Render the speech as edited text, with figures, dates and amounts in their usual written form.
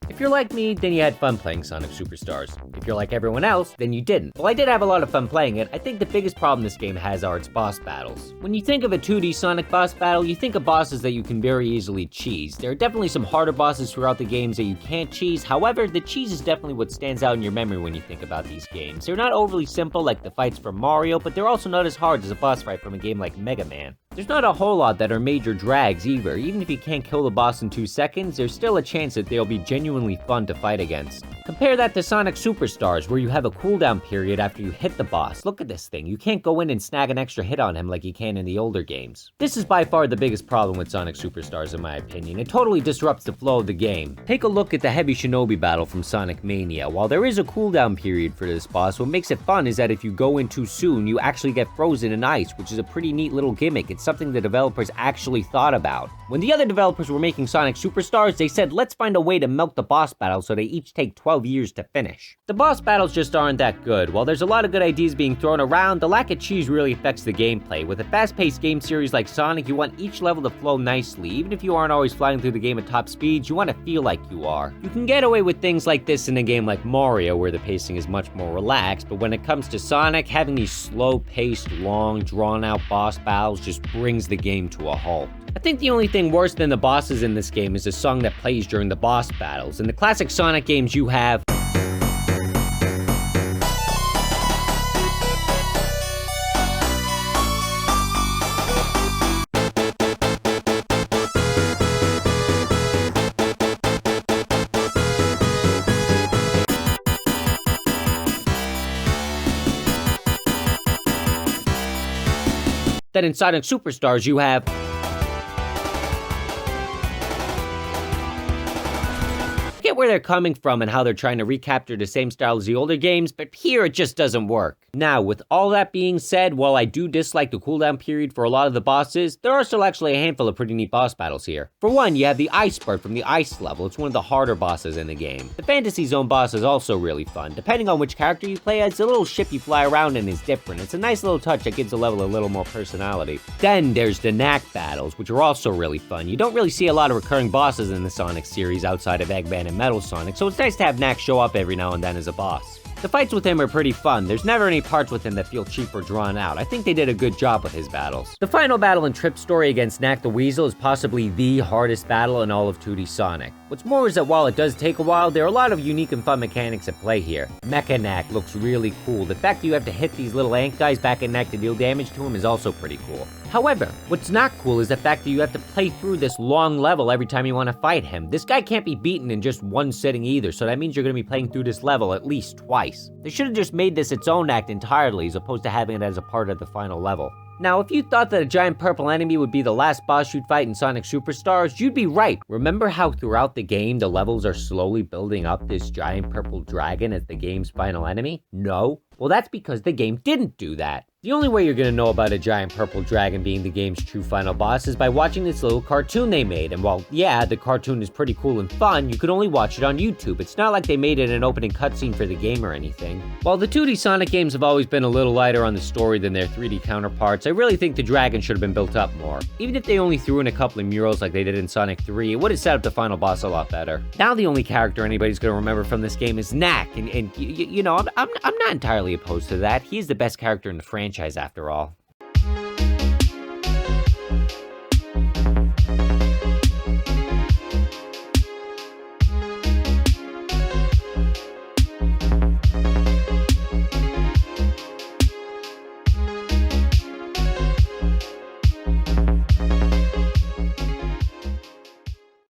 If you're like me, then you had fun playing Sonic Superstars. If you're like everyone else, then you didn't. While I did have a lot of fun playing it, I think the biggest problem this game has are its boss battles. When you think of a 2D Sonic boss battle, you think of bosses that you can very easily cheese. There are definitely some harder bosses throughout the games that you can't cheese, however, the cheese is definitely what stands out in your memory when you think about these games. They're not overly simple like the fights from Mario, but they're also not as hard as a boss fight from a game like Mega Man. There's not a whole lot that are major drags either. Even if you can't kill the boss in 2 seconds, there's still a chance that they'll be genuinely fun to fight against. Compare that to Sonic Superstars, where you have a cooldown period after you hit the boss. Look at this thing, you can't go in and snag an extra hit on him like you can in the older games. This is by far the biggest problem with Sonic Superstars in my opinion. It totally disrupts the flow of the game. Take a look at the Heavy Shinobi battle from Sonic Mania. While there is a cooldown period for this boss, what makes it fun is that if you go in too soon, you actually get frozen in ice, which is a pretty neat little gimmick. It's something the developers actually thought about. When the other developers were making Sonic Superstars, they said, let's find a way to milk the boss battles so they each take 12 years to finish. The boss battles just aren't that good. While there's a lot of good ideas being thrown around, the lack of cheese really affects the gameplay. With a fast-paced game series like Sonic, you want each level to flow nicely. Even if you aren't always flying through the game at top speeds, you want to feel like you are. You can get away with things like this in a game like Mario, where the pacing is much more relaxed, but when it comes to Sonic, having these slow-paced, long, drawn-out boss battles just brings the game to a halt. I think the only thing worse than the bosses in this game is the song that plays during the boss battles. In the classic Sonic games, you have that in Sonic Superstars you have I get where they're coming from and how they're trying to recapture the same style as the older games, but here it just doesn't work. Now, with all that being said, while I do dislike the cooldown period for a lot of the bosses, there are still actually a handful of pretty neat boss battles here. For one, you have the Ice Bird from the Ice level. It's one of the harder bosses in the game. The Fantasy Zone boss is also really fun. Depending on which character you play as, the little ship you fly around in is different. It's a nice little touch that gives the level a little more personality. Then there's the Nack battles, which are also really fun. You don't really see a lot of recurring bosses in the Sonic series outside of Eggman and Metal Sonic, so it's nice to have Nack show up every now and then as a boss. The fights with him are pretty fun. There's never any parts with him that feel cheap or drawn out. I think they did a good job with his battles. The final battle in Trip's story against Nack the Weasel is possibly the hardest battle in all of 2D Sonic. What's more is that while it does take a while, there are a lot of unique and fun mechanics at play here. Mecha Nack looks really cool. The fact that you have to hit these little ant guys back at Nack to deal damage to him is also pretty cool. However, what's not cool is the fact that you have to play through this long level every time you want to fight him. This guy can't be beaten in just one sitting either, so that means you're going to be playing through this level at least twice. They should have just made this its own act entirely as opposed to having it as a part of the final level. Now, if you thought that a giant purple enemy would be the last boss you'd fight in Sonic Superstars, you'd be right. Remember how throughout the game, the levels are slowly building up this giant purple dragon as the game's final enemy? No? Well, that's because the game didn't do that. The only way you're gonna know about a giant purple dragon being the game's true final boss is by watching this little cartoon they made. And while, yeah, the cartoon is pretty cool and fun, you could only watch it on YouTube. It's not like they made it an opening cutscene for the game or anything. While the 2D Sonic games have always been a little lighter on the story than their 3D counterparts, I really think the dragon should have been built up more. Even if they only threw in a couple of murals like they did in Sonic 3, it would have set up the final boss a lot better. Now the only character anybody's gonna remember from this game is Nack, and you know, I'm not entirely opposed to that. He's the best character in the franchise after all.